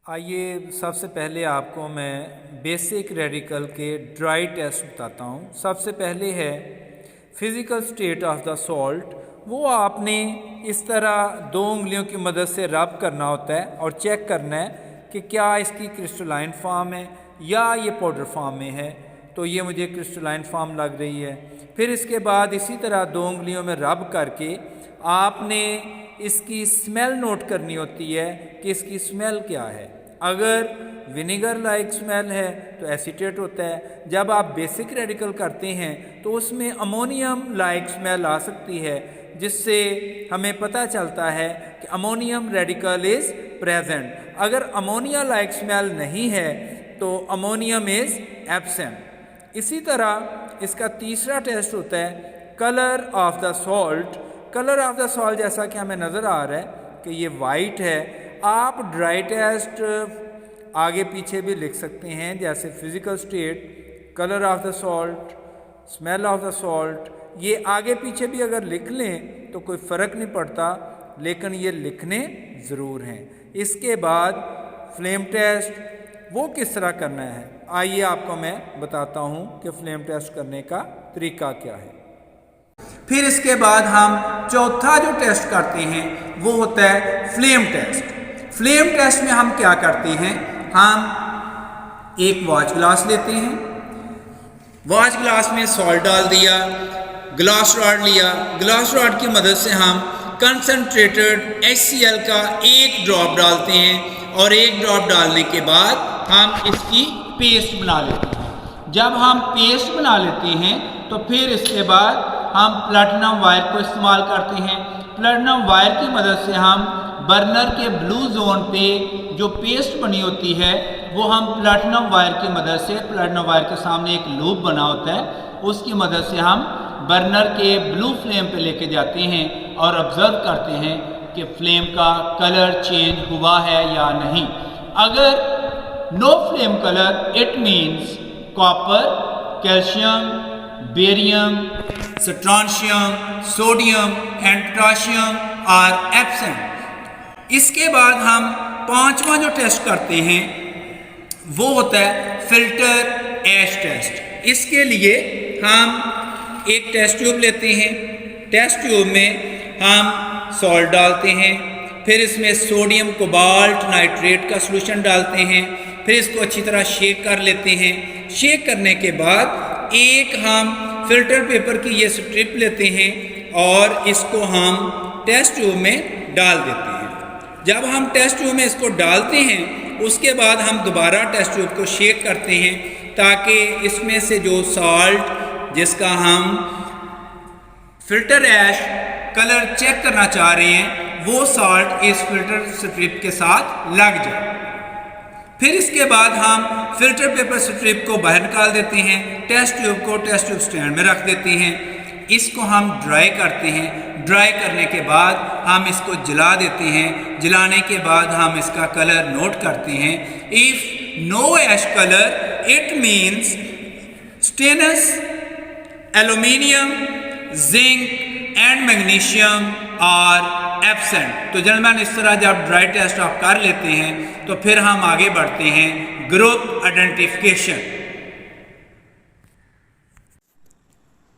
आइए सबसे पहले आपको मैं बेसिक रेडिकल के ड्राई टेस्ट बताता हूँ। सबसे पहले है physical state of the salt. वो आपने इस तरह दो उंगलियों की मदद से रब करना होता है और चेक करना है कि क्या इसकी क्रिस्टलाइन फॉर्म है या ये पाउडर फॉर्म में है। तो ये मुझे क्रिस्टलाइन फॉर्म लग रही है। फिर इसके बाद इसी तरह दो उंगलियों में रब करके आपने इसकी स्मेल नोट करनी होती है कि इसकी स्मेल क्या है। अगर विनेगर लाइक स्मेल है तो एसीटेट होता है। जब आप बेसिक रेडिकल करते हैं तो उसमें अमोनियम लाइक स्मेल आ सकती है, जिससे हमें पता चलता है कि अमोनियम रेडिकल इज़ प्रेजेंट। अगर अमोनिया लाइक स्मेल नहीं है तो अमोनियम इज़ एब्सेंट। इसी तरह इसका तीसरा टेस्ट होता है colour of the salt. Colour of the salt जैसा कि हमें नज़र आ रहा है कि ये वाइट है। आप ड्राई टेस्ट आगे पीछे भी लिख सकते हैं, जैसे physical state, colour of the salt, smell of the salt. ये आगे पीछे भी अगर लिख लें तो कोई फ़र्क नहीं पड़ता, लेकिन ये लिखने ज़रूर हैं। इसके बाद फ्लेम टेस्ट वो किस तरह करना है, आइए आपको मैं बताता हूँ कि फ्लेम टेस्ट करने का तरीका क्या है। फिर इसके बाद हम चौथा जो टेस्ट करते हैं वो होता है फ्लेम टेस्ट। फ्लेम टेस्ट में हम क्या करते हैं, हम एक वॉच ग्लास लेते हैं, वॉच ग्लास में सॉल्ट डाल दिया, ग्लास रॉड लिया, ग्लास रॉड की मदद से हम कंसनट्रेटेड HCl का एक ड्रॉप डालते हैं और एक ड्रॉप डालने के बाद हम इसकी पेस्ट बना लेते हैं। जब हम पेस्ट बना लेते हैं तो फिर इसके बाद हम प्लैटिनम वायर को इस्तेमाल करते हैं। प्लैटिनम वायर की मदद से हम बर्नर के ब्लू जोन पे जो पेस्ट बनी होती है वो हम प्लैटिनम वायर की मदद से, प्लैटिनम वायर के सामने एक लूप बना होता है, उसकी मदद से हम बर्नर के ब्लू फ्लेम पे लेके जाते हैं और ऑब्जर्व करते हैं कि फ्लेम का कलर चेंज हुआ है या नहीं। अगर no flame colour, it means copper, calcium, barium, strontium, sodium and potassium are absent. इसके बाद हम पांचवा जो टेस्ट करते हैं वो होता है फिल्टर ऐश टेस्ट। इसके लिए हम एक टेस्ट ट्यूब लेते हैं, टेस्ट ट्यूब में हम सॉल्ट डालते हैं, फिर इसमें सोडियम कोबाल्ट नाइट्रेट का सॉल्यूशन डालते हैं, फिर इसको अच्छी तरह शेक कर लेते हैं। शेक करने के बाद एक हम फिल्टर पेपर की ये स्ट्रिप लेते हैं और इसको हम टेस्ट ट्यूब में डाल देते हैं। जब हम टेस्ट ट्यूब में इसको डालते हैं उसके बाद हम दोबारा टेस्ट ट्यूब को शेक करते हैं ताकि इसमें से जो सॉल्ट जिसका हम फिल्टर ऐश कलर चेक करना चाह रहे हैं वो सॉल्ट इस फिल्टर स्ट्रिप के साथ लग जाए। फिर इसके बाद हम फिल्टर पेपर स्ट्रिप को बाहर निकाल देते हैं, टेस्ट ट्यूब को टेस्ट ट्यूब स्टैंड में रख देते हैं। इसको हम ड्राई करते हैं। ड्राई करने के बाद हम इसको जला देते हैं। जलाने के बाद हम इसका कलर नोट करते हैं। If no ash colour it means stannous, aluminium, zinc and magnesium are absent. तो जनरल इस तरह जब ड्राई टेस्ट आप कर लेते हैं तो फिर हम आगे बढ़ते हैं ग्रुप आइडेंटिफिकेशन।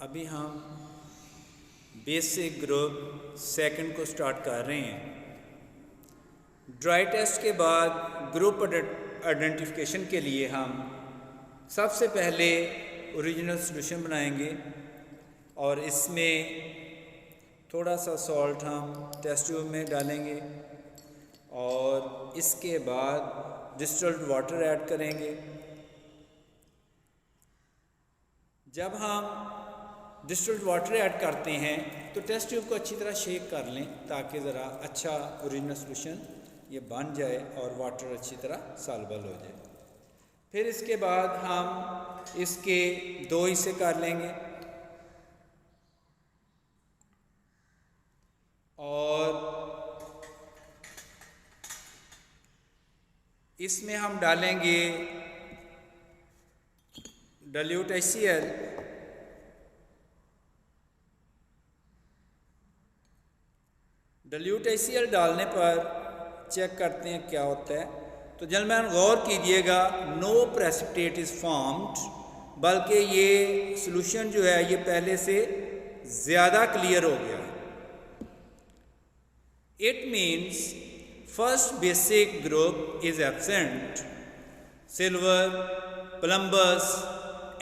अभी हम बेसिक ग्रुप सेकंड को स्टार्ट कर रहे हैं। ड्राई टेस्ट के बाद ग्रुप आइडेंटिफिकेशन के लिए हम सबसे पहले ओरिजिनल सॉल्यूशन बनाएंगे और इसमें थोड़ा सा सॉल्ट हम टेस्ट ट्यूब में डालेंगे और इसके बाद डिस्टिल्ड वाटर ऐड करेंगे। जब हम डिस्टिल्ड वाटर ऐड करते हैं तो टेस्ट ट्यूब को अच्छी तरह शेक कर लें ताकि ज़रा अच्छा ओरिजिनल सॉल्यूशन ये बन जाए और वाटर अच्छी तरह सॉल्युबल हो जाए। फिर इसके बाद हम इसके दो हिस्से कर लेंगे और इसमें हम डालेंगे डाइल्यूट HCl। डाइल्यूट HCl डालने पर चेक करते हैं क्या होता है। तो जन्मैन गौर कीजिएगा, नो प्रेसिपिटेट इज़ फॉर्म्ड, बल्कि ये सॉल्यूशन जो है ये पहले से ज़्यादा क्लियर हो गया है। It means first basic group is absent, silver, plumbous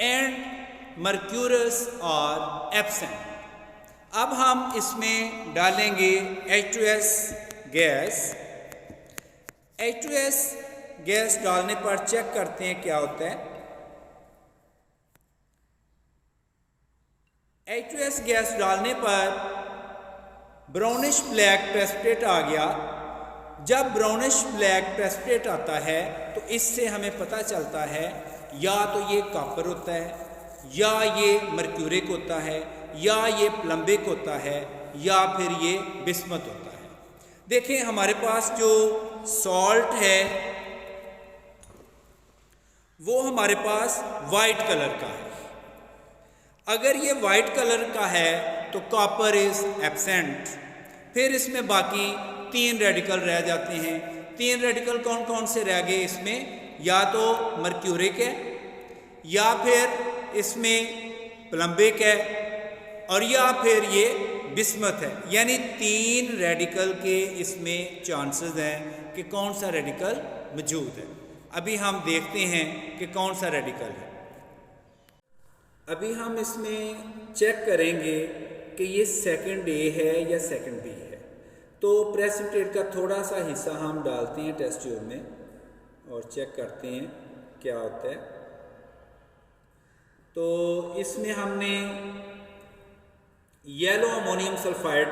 and mercurous are absent. अब हम इसमें डालेंगे H2S गैस। H2S गैस डालने पर चेक करते हैं क्या होता है। H2S गैस डालने पर ब्राउनिश ब्लैक प्रेसिपिटेट आ गया। जब ब्राउनिश ब्लैक प्रेसिपिटेट आता है तो इससे हमें पता चलता है या तो ये कॉपर होता है, या ये मर्क्यूरिक होता है, या ये प्लम्बिक होता है, या फिर ये बिस्मथ होता है। देखें हमारे पास जो सॉल्ट है वो हमारे पास वाइट कलर का है। अगर ये वाइट कलर का है तो कॉपर इज एब्सेंट। फिर इसमें बाकी 3 रेडिकल रह जाते हैं। 3 रेडिकल कौन कौन से रह गए इसमें? या तो मर्क्यूरिक है, या फिर इसमें प्लम्बिक है, और या फिर ये बिस्मथ है। यानी 3 रेडिकल के इसमें चांसेस हैं कि कौन सा रेडिकल मौजूद है। अभी हम देखते हैं कि कौन सा रेडिकल है। अभी हम इसमें चेक करेंगे कि ये सेकंड ए है या सेकंड बी है। तो प्रेसिपिटेट का थोड़ा सा हिस्सा हम डालते हैं टेस्ट ट्यूब में और चेक करते हैं क्या होता है। तो इसमें हमने येलो अमोनियम सल्फाइड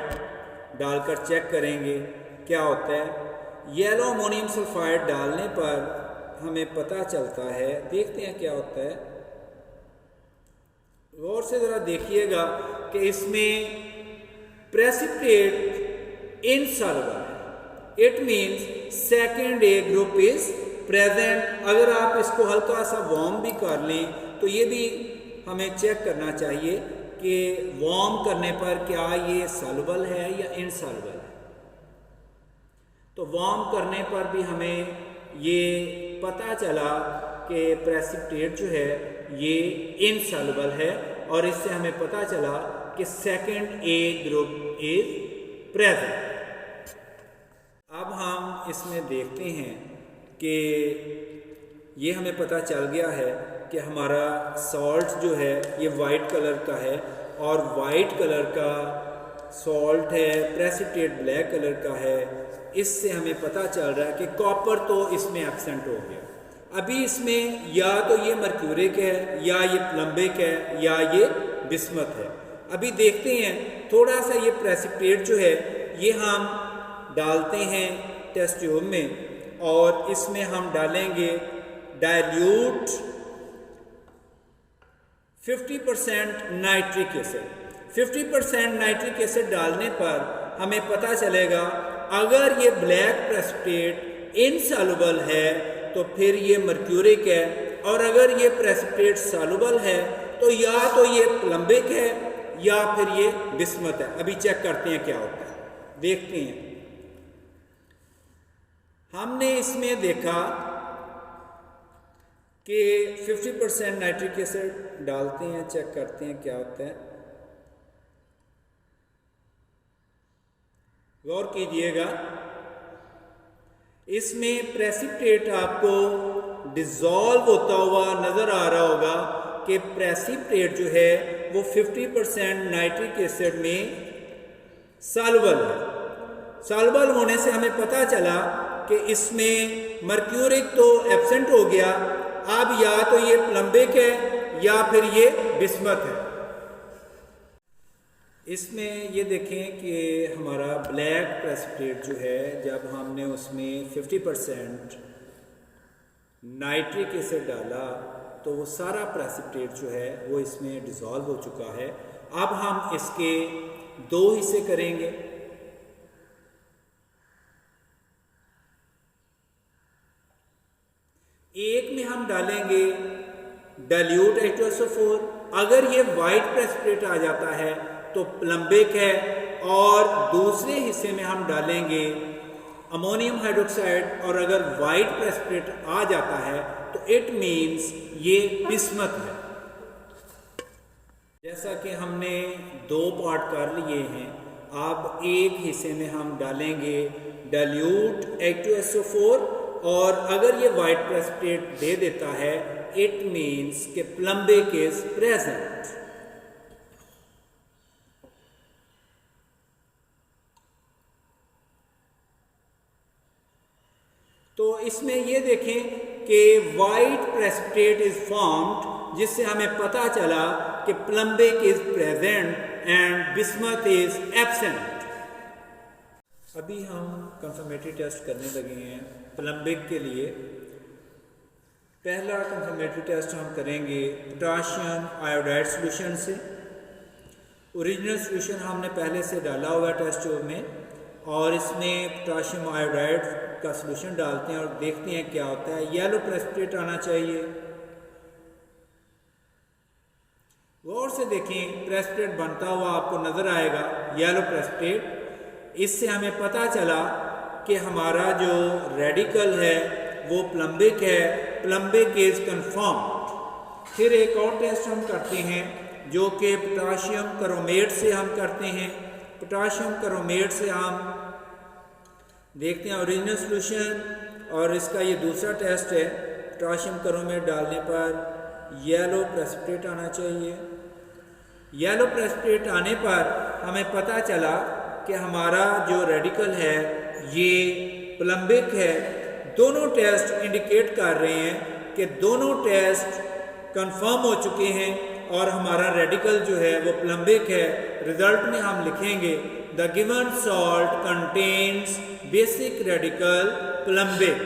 डालकर चेक करेंगे क्या होता है। येलो अमोनियम सल्फाइड डालने पर हमें पता चलता है, देखते हैं क्या होता है। गौर से ज़रा देखिएगा कि इसमें प्रेसिपिटेट इनसॉल्युबल है। It means second A group is present. अगर आप इसको हल्का सा वार्म भी कर लें तो ये भी हमें चेक करना चाहिए कि वार्म करने पर क्या ये सॉल्युबल है या इनसॉल्युबल है। तो वार्म करने पर भी हमें ये पता चला कि प्रेसिपिटेट जो है ये इनसॉल्युबल है, और इससे हमें पता चला कि second A group is present. अब हम इसमें देखते हैं कि ये हमें पता चल गया है कि हमारा सॉल्ट जो है ये वाइट कलर का है, और वाइट कलर का सॉल्ट है, प्रेसिपिटेट ब्लैक कलर का है। इससे हमें पता चल रहा है कि कॉपर तो इसमें एब्सेंट हो गया। अभी इसमें या तो ये मर्क्यूरिक है, या ये प्लम्बिक है, या ये बिस्मथ है। अभी देखते हैं थोड़ा सा ये प्रेसिपिटेट जो है ये हम डालते हैं टेस्ट ट्यूब में, और इसमें हम डालेंगे dilute 50% nitric acid. 50% nitric acid डालने पर हमें पता चलेगा अगर ये ब्लैक प्रेसिपिटेट इनसॉल्युबल है तो फिर ये मर्क्यूरिक है, और अगर ये प्रेसिपिटेट सॉल्युबल है तो या तो ये प्लम्बिक है या फिर ये बिस्मथ है। अभी चेक करते हैं क्या होता है, देखते हैं। हमने इसमें देखा कि 50% नाइट्रिक एसिड डालते हैं, चेक करते हैं क्या होता है। गौर कीजिएगा, इसमें प्रेसिपिटेट आपको डिसॉल्व होता हुआ नज़र आ रहा होगा कि प्रेसिपिटेट जो है वो 50% नाइट्रिक एसिड में सॉल्युबल है। सॉल्युबल होने से हमें पता चला कि इसमें मर्क्यूरिक तो एब्सेंट हो गया। अब या तो ये प्लम्बिक है या फिर ये बिस्मथ है। इसमें ये देखें कि हमारा ब्लैक प्रेसिपिटेट जो है जब हमने उसमें 50% नाइट्रिक एसिड डाला तो वो सारा प्रेसिपिटेट जो है वो इसमें डिसॉल्व हो चुका है। अब हम इसके 2 हिस्से करेंगे। एक में हम डालेंगे डाइल्यूट H2SO4। अगर ये वाइट प्रेसिपिटेट आ जाता है तो प्लम्बिक है, और दूसरे हिस्से में हम डालेंगे अमोनियम हाइड्रोक्साइड और अगर वाइट प्रेसिपिटेट आ जाता है तो इट मीन्स ये बिस्मत है। जैसा कि हमने 2 पार्ट कर लिए हैं, अब एक हिस्से में हम डालेंगे डाइल्यूट H2SO4 और अगर ये वाइट प्रेसिपिटेट दे देता है इट मीन्स कि प्लम्बिक इज प्रेजेंट। तो इसमें ये देखें कि वाइट प्रेसिपिटेट इज फॉर्म्ड, जिससे हमें पता चला कि plumbic is present and bismuth is absent. अभी हम कंफर्मेटरी टेस्ट करने लगे हैं प्लम्बिक के लिए। पहला कंफर्मेटरी टेस्ट हम करेंगे पोटाशियम आयोडाइड सॉल्यूशन से। ओरिजिनल सॉल्यूशन हमने पहले से डाला हुआ है टेस्ट ट्यूब में, और इसमें पोटाशियम आयोडाइड का सॉल्यूशन डालते हैं और देखते हैं क्या होता है। येलो प्रेसिपिटेट आना चाहिए। गौर से देखें, प्रेसिपिटेट बनता हुआ आपको नजर आएगा येलो प्रेसिपिटेट। इससे हमें पता चला कि हमारा जो रेडिकल है वो प्लम्बिक है, प्लम्बिक इज कन्फर्म्ड। फिर एक और टेस्ट हम करते हैं जो कि पोटाशियम क्रोमेट से हम करते हैं। पोटाशियम क्रोमेट से हम देखते हैं ओरिजिनल सॉल्यूशन, और इसका ये दूसरा टेस्ट है। पोटाशियम क्रोमेट डालने पर येलो प्रेसिपिटेट आना चाहिए। येलो प्रेसिपिटेट आने पर हमें पता चला कि हमारा जो रेडिकल है ये प्लम्बिक है। दोनों टेस्ट इंडिकेट कर रहे हैं कि दोनों टेस्ट कंफर्म हो चुके हैं और हमारा रेडिकल जो है वो प्लम्बिक है। रिजल्ट में हम लिखेंगे the given salt contains basic radical प्लम्बिक।